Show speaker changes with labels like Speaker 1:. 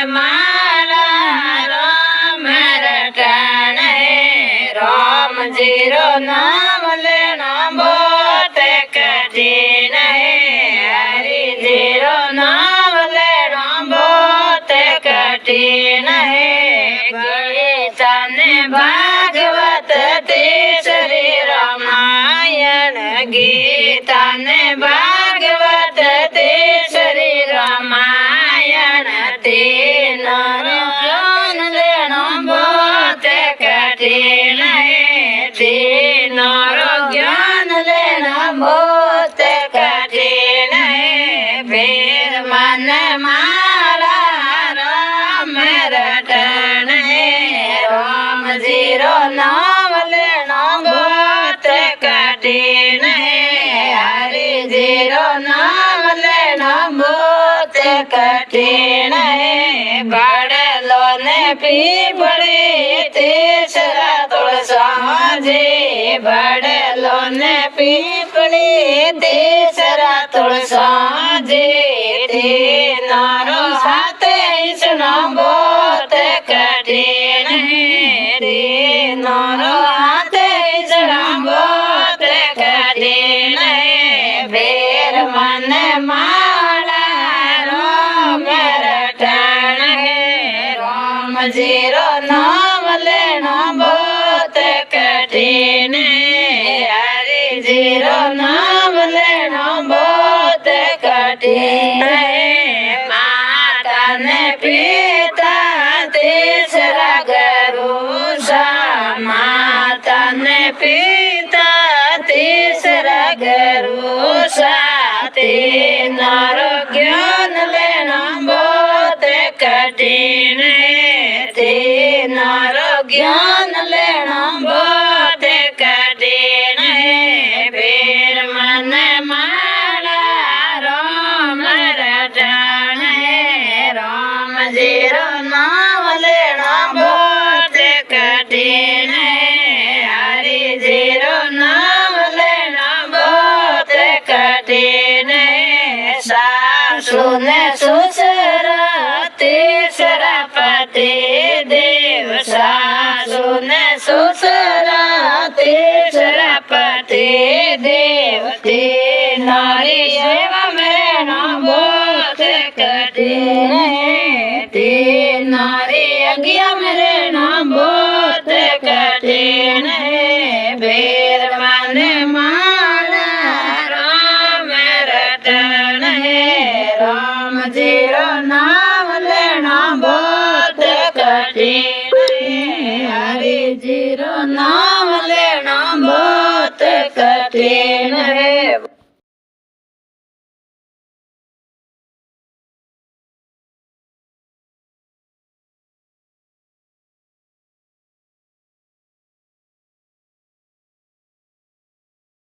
Speaker 1: माला राम रटन Ram zero नाम लेना बहुत कठिन हरि जीरो नाम लेना बहुत कठिन गीता ने भागवत तीसरी रामायण गीता ने भागवत तीसरी रामायण तीनों ज्ञान लेना बहुत कठिन तीनों ज्ञान लेना बहुत कठिन फिर मन माला राम रटन राम जीरो नाम लेना बहुत कठिन हरि जीरो नाम लेना बहुत कठिन बड़लो ने पीपड़ी तीसरा तुलसा जी बड़लो ने पीपड़ी तीसरा तुलसा जी तीनों साथ सुनो बहुत कठिन तीनों हाथ सुनो बहुत कठिन फिर मन माला राम रटन राम जीरो नाम लेना बहुत कठिन हरि जीरो नाम लेना बहुत कठिन माता ने पिता तीसरा गुरु माता ने पिता तीसरा गुरु तीनों ज्ञान लेना बहुत कठिन तीनों ज्ञान लेना बहुत कठिन फिर मन माला राम रटन राम जीरो नाम लेना बहुत कठिन हरि जीरो नाम लेना बहुत कठिन सासु ने ससुरा तीसरा पति देव सासु ने ससुरा तीसरा पति देव नारी सेवा में ना बहुत कठिन नारी यज्ञ में ना बहुत कठिन फिर मन माला राम रटन राम जीरो नाम लेना बहुत कठिन हरि जीरो नाम लेना बहुत कठिन